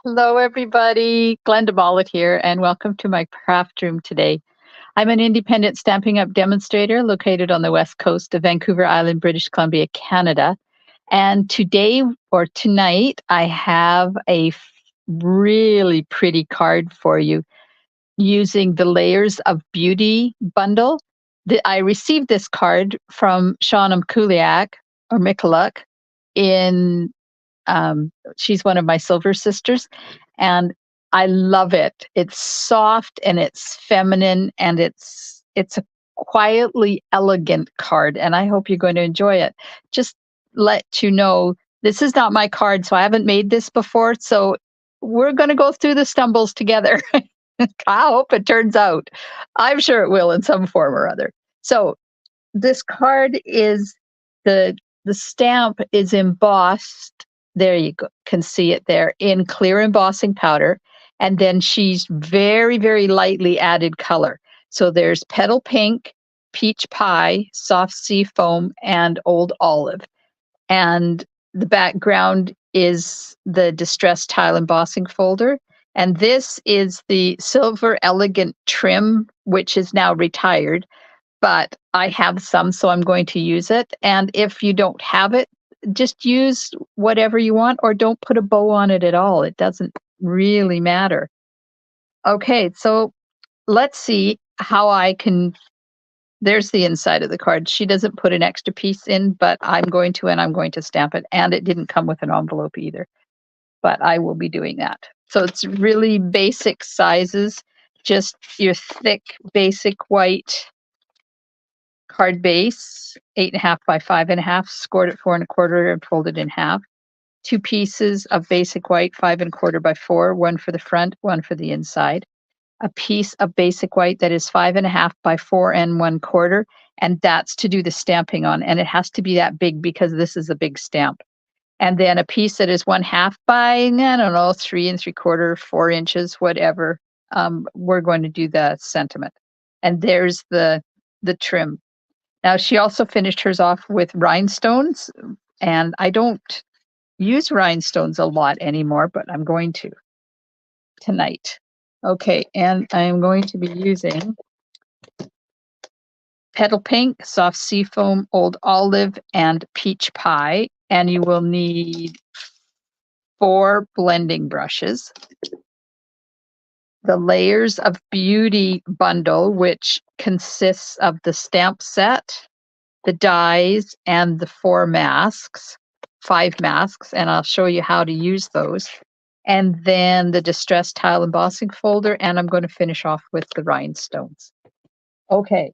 Hello, everybody. Glenda Mollett here, and welcome to my craft room today. I'm an independent Stampin' Up! Demonstrator located on the west coast of Vancouver Island, British Columbia, Canada. And today or tonight, I have a really pretty card for you using the Layers of Beauty bundle. I received this card from Shauna Mikuliak in she's one of my silver sisters, and I love it. It's soft and it's feminine and it's a quietly elegant card, and I hope you're going to enjoy it. Just let you know this is not my card, so I haven't made this before. So we're going to go through the stumbles together. I hope it turns out. I'm sure it will in some form or other. So this card is the stamp is embossed. There you go, can see it there in clear embossing powder, and then she's very, very lightly added color. So there's petal pink, peach pie, soft sea foam, and old olive. And the background is the distressed tile embossing folder. And this is the silver elegant trim, which is now retired, but I have some, so I'm going to use it. And if you don't have it, just use whatever you want or don't put a bow on it at all. It doesn't really matter. Okay, so let's see how I can. There's the inside of the card. She doesn't put an extra piece in, but I'm going to, and I'm going to stamp it. And it didn't come with an envelope either, but I will be doing that. So it's really basic sizes, just your thick, basic white card base, 8.5 by 5.5, scored at 4.25 and folded in half. 2 pieces of basic white, 5.25 by 4, one for the front, one for the inside. A piece of basic white that is 5.5 by 4.25, and that's to do the stamping on. And it has to be that big because this is a big stamp. And then a piece that is 1/2 by, I don't know, 3.75, 4 inches, whatever. We're going to do the sentiment. And there's the trim. Now, she also finished hers off with rhinestones, and I don't use rhinestones a lot anymore, but I'm going to tonight. Okay, and I'm going to be using petal pink, soft seafoam, old olive, and peach pie, and you will need 4 blending brushes. The Layers of Beauty bundle, which consists of the stamp set, the dies, and the 4 masks, 5 masks, and I'll show you how to use those. And then the distressed tile embossing folder, and I'm going to finish off with the rhinestones. Okay,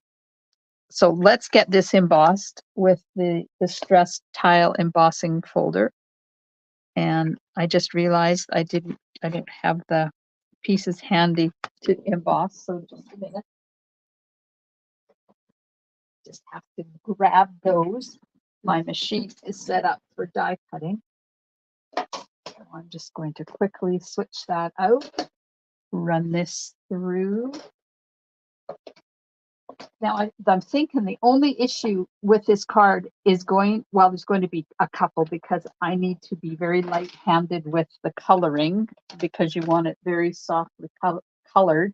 so let's get this embossed with the distressed tile embossing folder. And I just realized I didn't have the pieces handy to emboss, so just a minute. Just have to grab those. My machine is set up for die cutting. So I'm just going to quickly switch that out, run this through. Now I'm thinking the only issue with this card is there's going to be a couple, because I need to be very light-handed with the coloring because you want it very softly colored.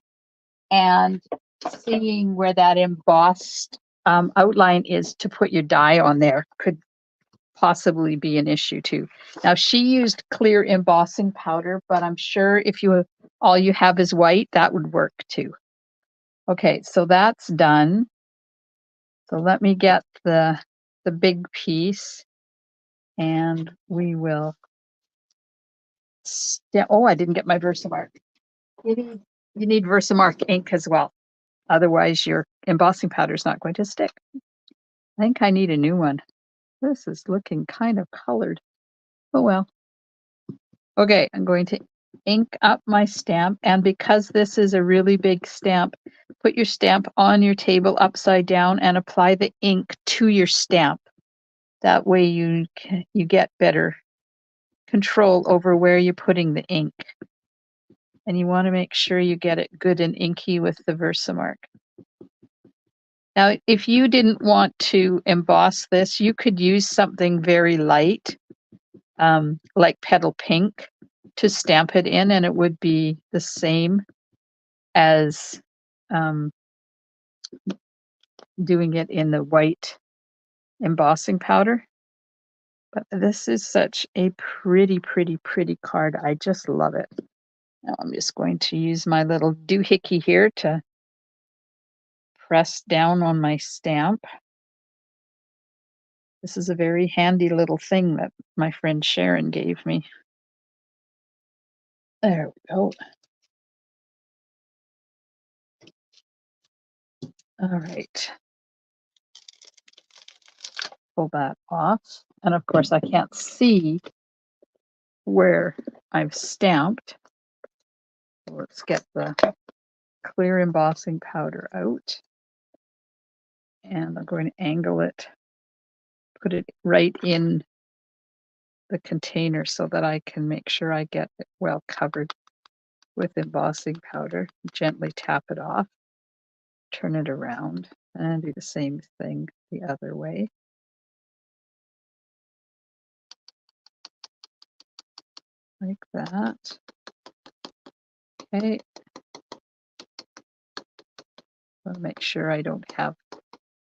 And seeing where that embossed outline is to put your die on there could possibly be an issue too. Now, she used clear embossing powder, but I'm sure if all you have is white, that would work too. Okay, so that's done. So let me get the big piece, and we will. Oh, I didn't get my Versamark. You need Versamark ink as well. Otherwise, your embossing powder is not going to stick. I think I need a new one. This is looking kind of colored. Oh well. Okay, I'm going to ink up my stamp, and because this is a really big stamp, put your stamp on your table upside down and apply the ink to your stamp. That way you get better control over where you're putting the ink. And you want to make sure you get it good and inky with the Versamark. Now, if you didn't want to emboss this, you could use something very light, like petal pink, to stamp it in, and it would be the same as doing it in the white embossing powder. But this is such a pretty, pretty, pretty card. I just love it. Now I'm just going to use my little doohickey here to press down on my stamp. This is a very handy little thing that my friend Sharon gave me. There we go. All right. Pull that off. And of course, I can't see where I've stamped. So let's get the clear embossing powder out. And I'm going to angle it, put it right in the container so that I can make sure I get it well covered with embossing powder. Gently tap it off, turn it around, and do the same thing the other way. Like that. Okay. I'll make sure I don't have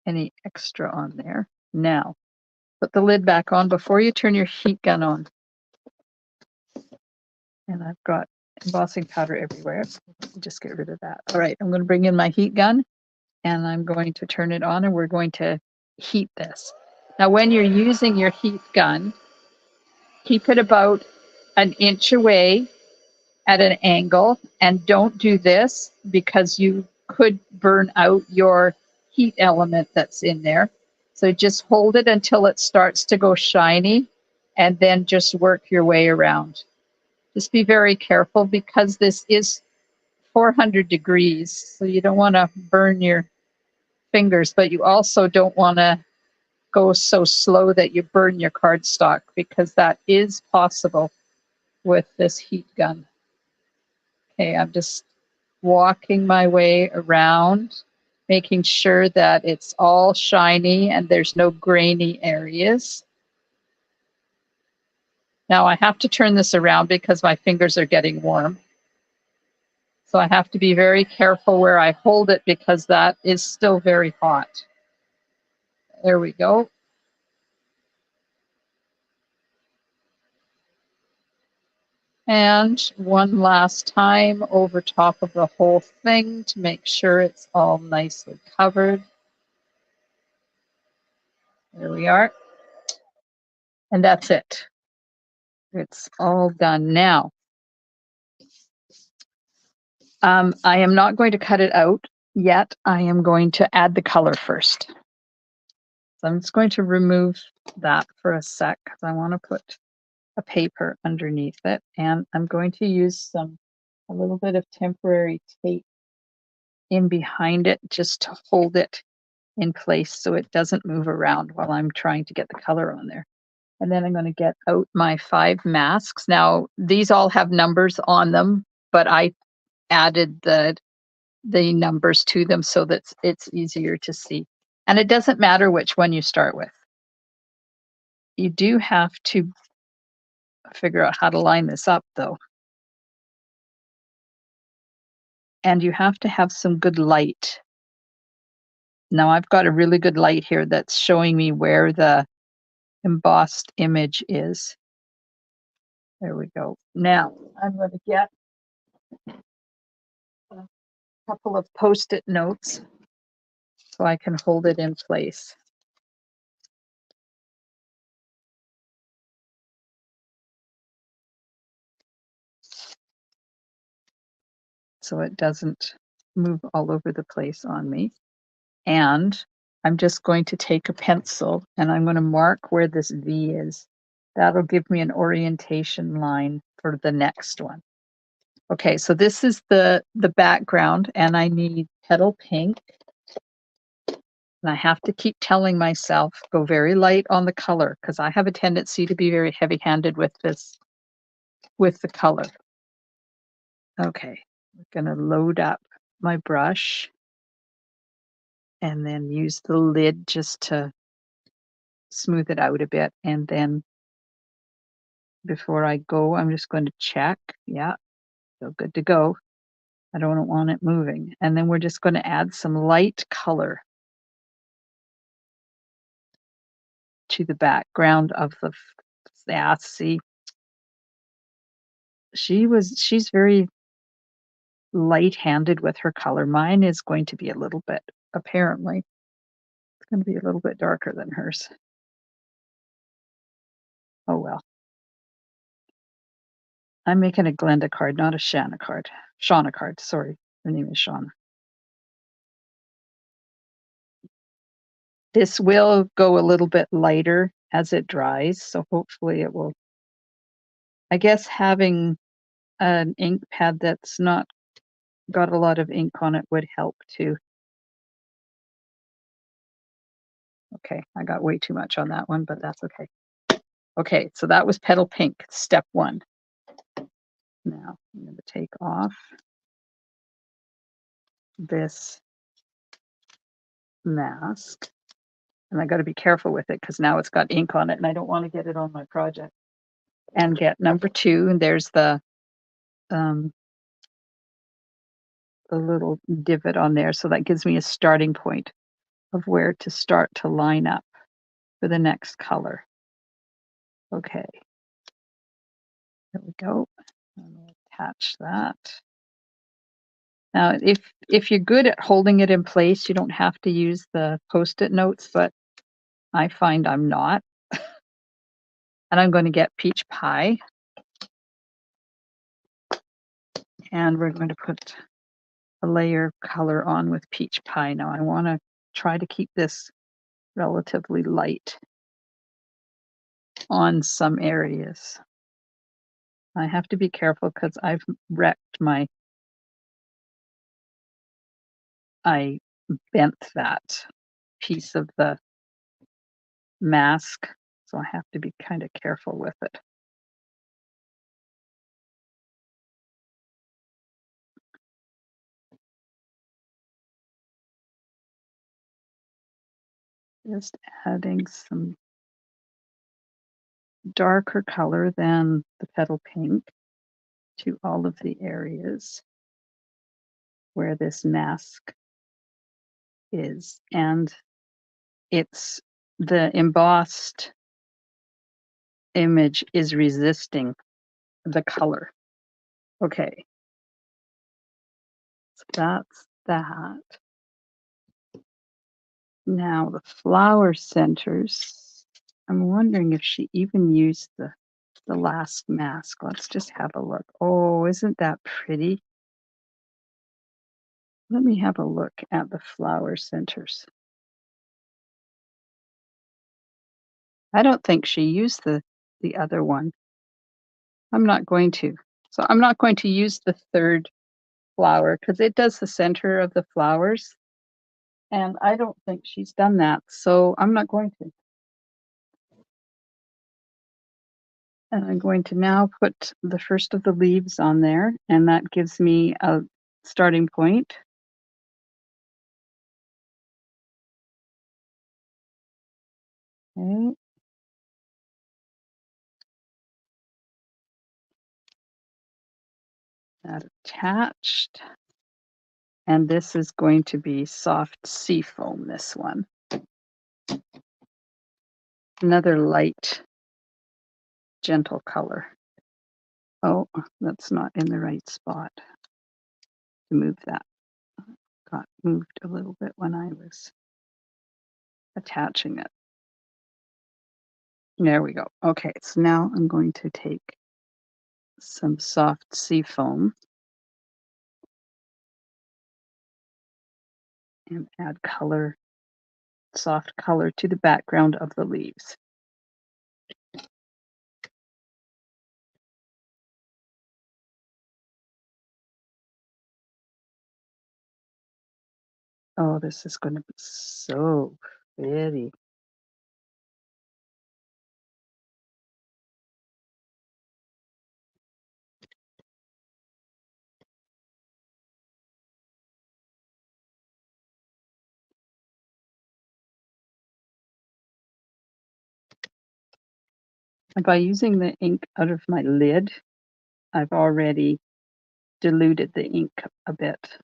any extra on there. Now, put the lid back on before you turn your heat gun on. And I've got embossing powder everywhere. So just get rid of that. All right, I'm going to bring in my heat gun and I'm going to turn it on and we're going to heat this. Now, when you're using your heat gun, keep it about an inch away at an angle, and don't do this because you could burn out your heat element that's in there. So just hold it until it starts to go shiny and then just work your way around. Just be very careful because this is 400 degrees, so you don't want to burn your fingers, but you also don't want to go so slow that you burn your cardstock because that is possible with this heat gun. Okay, I'm just walking my way around, making sure that it's all shiny and there's no grainy areas. Now I have to turn this around because my fingers are getting warm. So I have to be very careful where I hold it because that is still very hot. There we go. And one last time over top of the whole thing to make sure it's all nicely covered. There we are. And that's it. It's all done now. I am not going to cut it out yet. I am going to add the color first. So I'm just going to remove that for a sec because I want to put a paper underneath it. And I'm going to use a little bit of temporary tape in behind it just to hold it in place so it doesn't move around while I'm trying to get the color on there. And then I'm going to get out my 5 masks. Now, these all have numbers on them, but I added the numbers to them so that it's easier to see. And it doesn't matter which one you start with. You do have to figure out how to line this up, though. And you have to have some good light. Now, I've got a really good light here that's showing me where the embossed image is. There we go. Now, I'm going to get a couple of Post-it notes so I can hold it in place. So it doesn't move all over the place on me. And I'm just going to take a pencil and I'm going to mark where this V is. That'll give me an orientation line for the next one. Okay, so this is the background and I need petal pink. And I have to keep telling myself, go very light on the color because I have a tendency to be very heavy-handed with this, with the color. Okay, I'm gonna load up my brush and then use the lid just to smooth it out a bit and then before I go, I'm just going to check. Yeah, so good to go. I don't want it moving. And then we're just going to add some light color to the background of the, yeah, see, she's very light-handed with her color. Mine is going to be a little bit, apparently, it's going to be a little bit darker than hers. Oh well. I'm making a Glenda card, not a Shauna card. Shauna card, sorry. Her name is Shauna. This will go a little bit lighter as it dries, so hopefully it will. I guess having an ink pad that's not got a lot of ink on it would help too. Okay, I got way too much on that one, but that's okay. Okay, so that was Petal Pink, step 1. Now I'm going to take off this mask, and I got to be careful with it because now it's got ink on it and I don't want to get it on my project. And get number 2, and there's the little divot on there, so that gives me a starting point of where to start to line up for the next color. Okay, there we go. I'm going to attach that. Now, if you're good at holding it in place, you don't have to use the Post-it notes, but I find I'm not. And I'm going to get peach pie. And we're going to put a layer of color on with peach pie. Now, I want to try to keep this relatively light on some areas. I have to be careful because I've wrecked I bent that piece of the mask, so I have to be kind of careful with it. Just adding some darker color than the petal pink to all of the areas where this mask is. And it's the embossed image is resisting the color. Okay, so that's that. Now the flower centers, I'm wondering if she even used the last mask. Let's just have a look. Oh, isn't that pretty? Let me have a look at the flower centers. I don't think she used the other one. I'm not going to. So I'm not going to use the third flower because it does the center of the flowers. And I don't think she's done that. So I'm not going to. And I'm going to now put the first of the leaves on there, and that gives me a starting point. Okay. That attached. And this is going to be soft sea foam, this one. Another light, gentle color. Oh, that's not in the right spot. To move that. Got moved a little bit when I was attaching it. There we go. Okay, so now I'm going to take some soft sea foam and add color, soft color to the background of the leaves. Oh, this is going to be so pretty. By using the ink out of my lid, I've already diluted the ink a bit.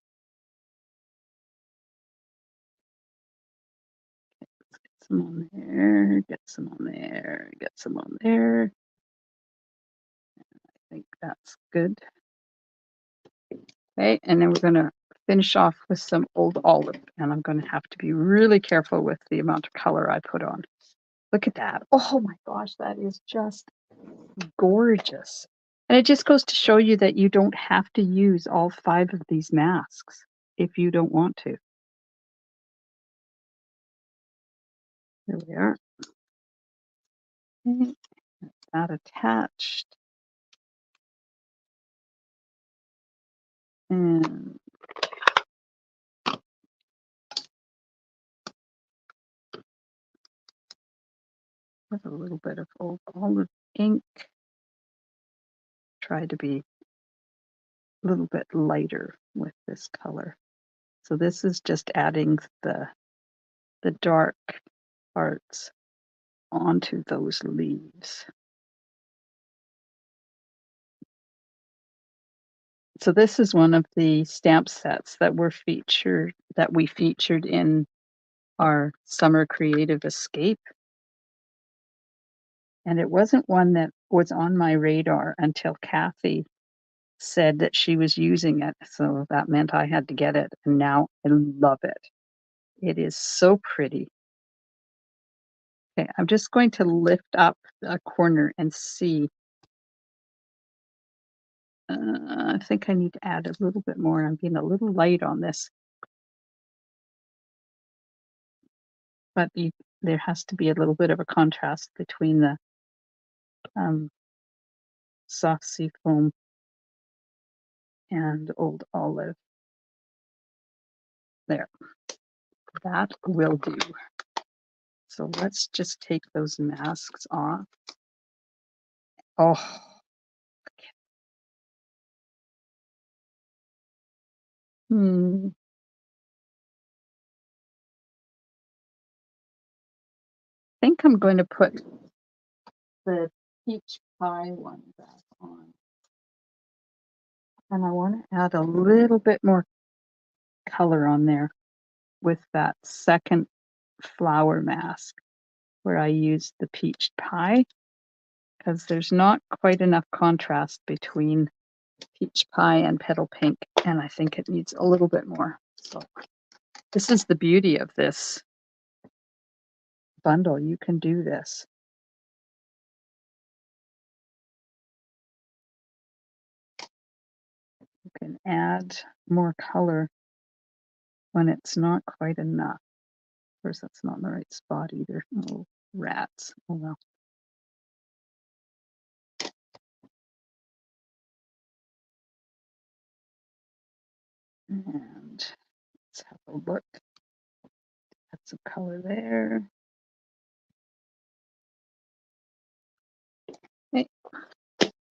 Get some on there, get some on there, get some on there. I think that's good. Okay, and then we're going to finish off with some Old Olive, and I'm going to have to be really careful with the amount of color I put on. Look at that. Oh my gosh, that is just gorgeous. And it just goes to show you that you don't have to use all 5 of these masks if you don't want to. There we are. Okay, that attached. And with a little bit of Old Olive ink. Try to be a little bit lighter with this color. So this is just adding the dark parts onto those leaves. So this is one of the stamp sets that we featured in our Summer Creative Escape. And it wasn't one that was on my radar until Kathy said that she was using it. So that meant I had to get it. And now I love it. It is so pretty. Okay, I'm just going to lift up a corner and see. I think I need to add a little bit more. I'm being a little light on this. But there has to be a little bit of a contrast between the soft sea foam and Old Olive. There, that will do. So let's just take those masks off. Oh, I think I'm going to put the peach pie one back on. And I want to add a little bit more color on there with that second flower mask where I used the peach pie, because there's not quite enough contrast between peach pie and petal pink, and I think it needs a little bit more. So this is the beauty of this bundle. You can do this. You can add more color when it's not quite enough. Of course, that's not in the right spot either. Oh, rats. Oh well. And let's have a look. Add some color there. Okay.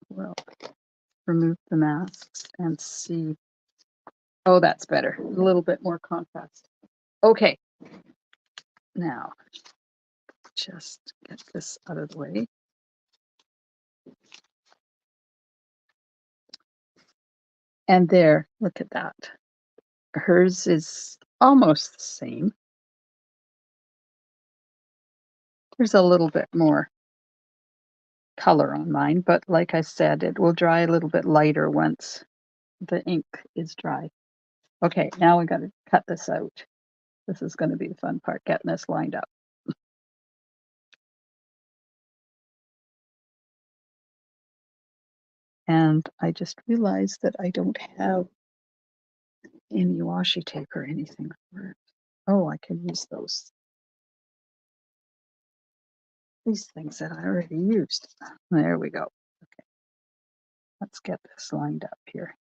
Well, remove the masks and see. Oh, that's better. A little bit more contrast. Okay. Now, just get this out of the way. And there, look at that. Hers is almost the same. There's a little bit more color on mine, but like I said, it will dry a little bit lighter once the ink is dry. Okay, now we got to cut this out. This is going to be the fun part, getting this lined up. And I just realized that I don't have any washi tape or anything for it. Oh, I can use these things that I already used. There we go. Okay, let's get this lined up here.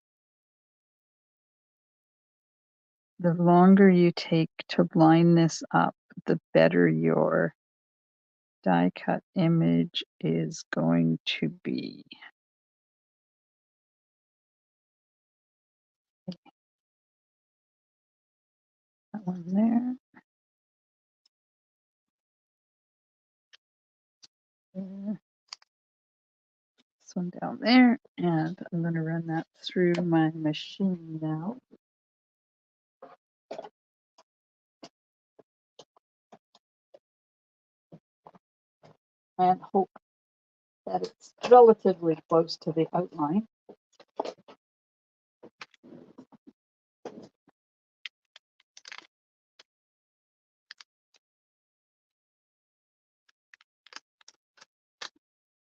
The longer you take to line this up, the better your die cut image is going to be. That one there. There. this one down there, and I'm going to run that through my machine now. And hope that it's relatively close to the outline.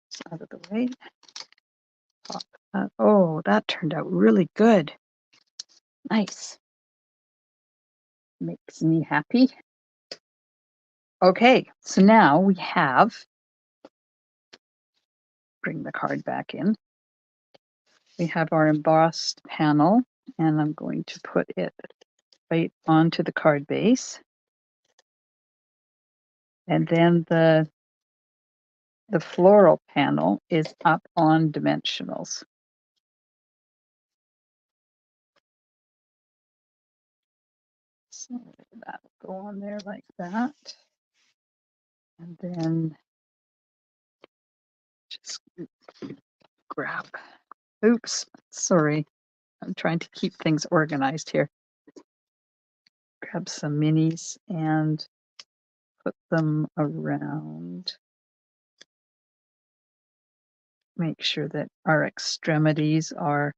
It's out of the way. Pop that. Oh, that turned out really good. Nice. Makes me happy. Okay, so now we have, bring the card back in. We have our embossed panel, and I'm going to put it right onto the card base. And then the floral panel is up on dimensionals. So that will go on there like that. And then just grab, oops, sorry. I'm trying to keep things organized here. Grab some minis and put them around. Make sure that our extremities are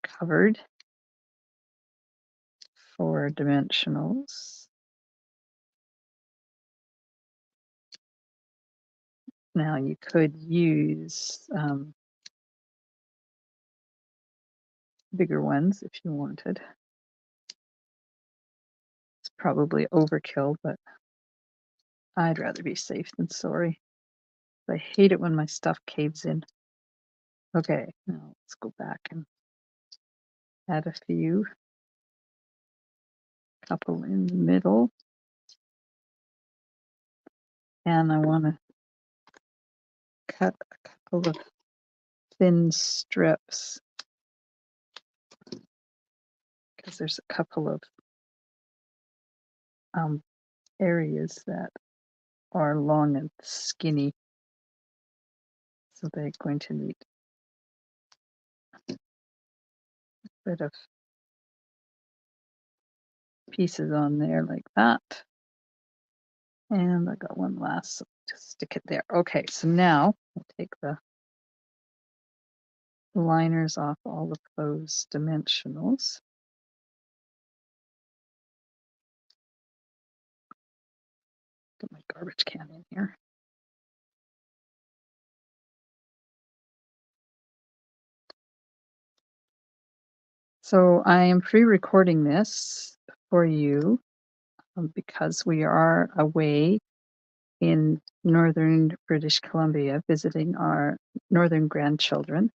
covered for dimensionals. Now you could use bigger ones if you wanted. It's probably overkill, but I'd rather be safe than sorry. I hate it when my stuff caves in. Okay, now let's go back and add a few. Couple in the middle. And I want to cut a couple of thin strips because there's a couple of areas that are long and skinny. So they're going to need a bit of pieces on there like that. And I got one last, so just stick it there. Okay, so now we'll take the liners off all of those dimensionals. Get my garbage can in here. So I am pre-recording this for you because we are away in northern British Columbia visiting our northern grandchildren.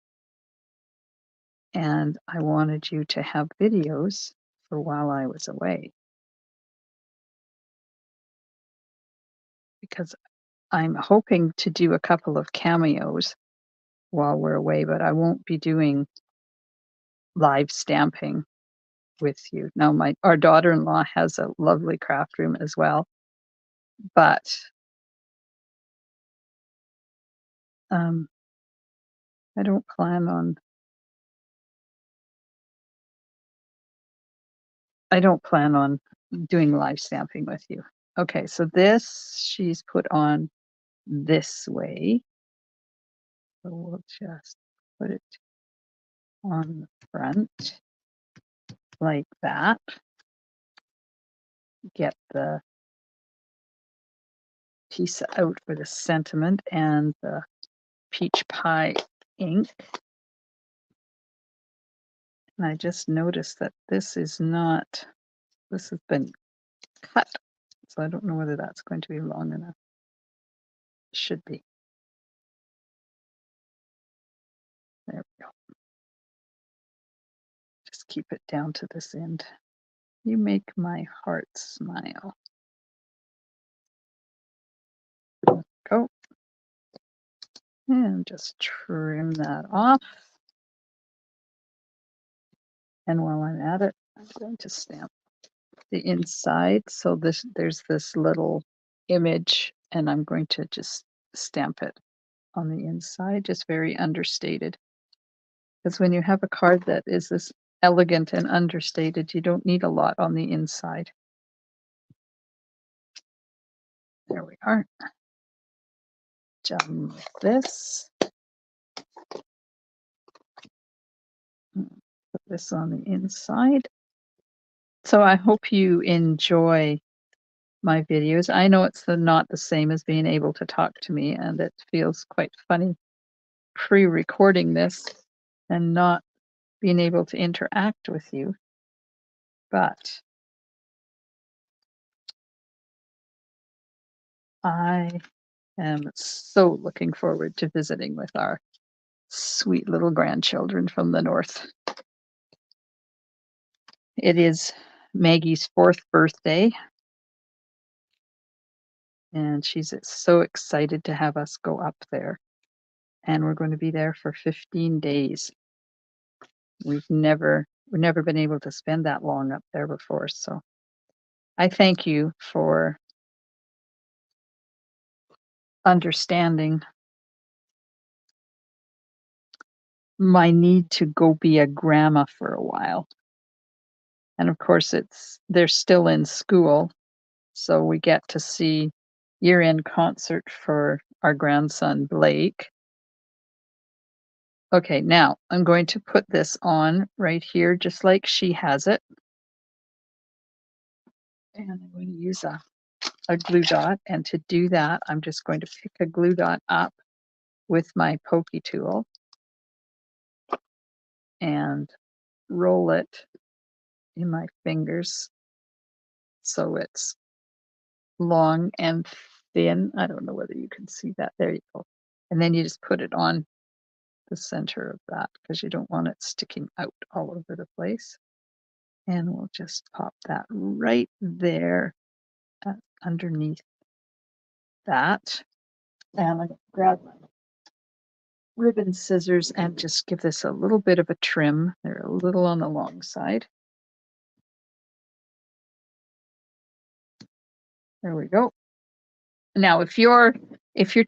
And I wanted you to have videos for while I was away. Because I'm hoping to do a couple of cameos while we're away, but I won't be doing live stamping with you. Now, our daughter-in-law has a lovely craft room as well, but I don't plan on doing live stamping with you. Okay, so this she's put on this way. So we'll just put it on the front like that. Get the piece out for the sentiment and the peach pie ink. And I just noticed that this has been cut. So I don't know whether that's going to be long enough. It should be. There we go. Just keep it down to this end. You make my heart smile. Go. And just trim that off. And while I'm at it, I'm going to stamp the inside. So there's this little image, and I'm going to just stamp it on the inside, just very understated. Because when you have a card that is this elegant and understated, you don't need a lot on the inside. There we are. Done with this. Put this on the inside. So I hope you enjoy my videos. I know it's not the same as being able to talk to me, and it feels quite funny pre-recording this and not being able to interact with you. But I am so looking forward to visiting with our sweet little grandchildren from the north. It is Maggie's 4th birthday, and she's so excited to have us go up there. And we're going to be there for 15 days. We've never been able to spend that long up there before. So I thank you for understanding my need to go be a grandma for a while. And of course they're still in school, so we get to see year-end concert for our grandson Blake. Okay, now I'm going to put this on right here just like she has it. And I'm going to use a glue dot, and to do that I'm just going to pick a glue dot up with my pokey tool and roll it in my fingers so it's long and thin. I don't know whether you can see that. There you go. And then you just put it on the center of that because you don't want it sticking out all over the place. And we'll just pop that right there underneath that. And I'm going to grab my ribbon scissors and just give this a little bit of a trim. They're a little on the long side. There we go. Now, if your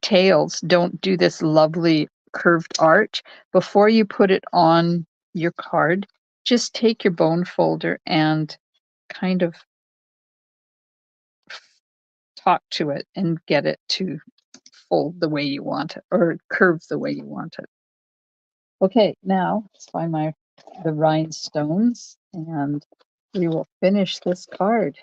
tails don't do this lovely curved arch, before you put it on your card, just take your bone folder and kind of talk to it and get it to fold the way you want it or curve the way you want it. Okay, now let's find the rhinestones and we will finish this card.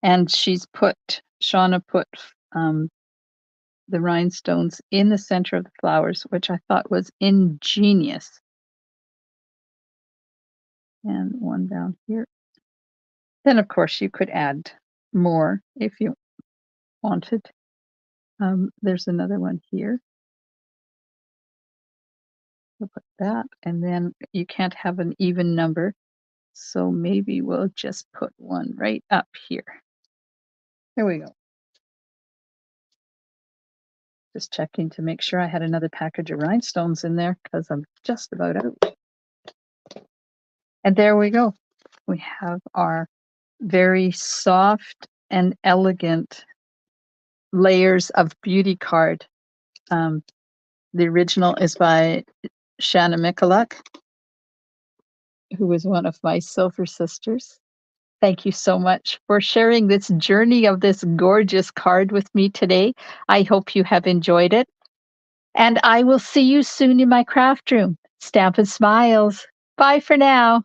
And Shauna put the rhinestones in the center of the flowers, which I thought was ingenious. And one down here. Then, of course, you could add more if you wanted. There's another one here. We'll put that, and then you can't have an even number, so maybe we'll just put one right up here. There we go. Just checking to make sure I had another package of rhinestones in there because I'm just about out. And there we go. We have our very soft and elegant layers of beauty card. The original is by Shauna Mikuliak, who was one of my silver sisters. Thank you so much for sharing this journey of this gorgeous card with me today. I hope you have enjoyed it. And I will see you soon in my craft room. Stampin' Smiles. Bye for now.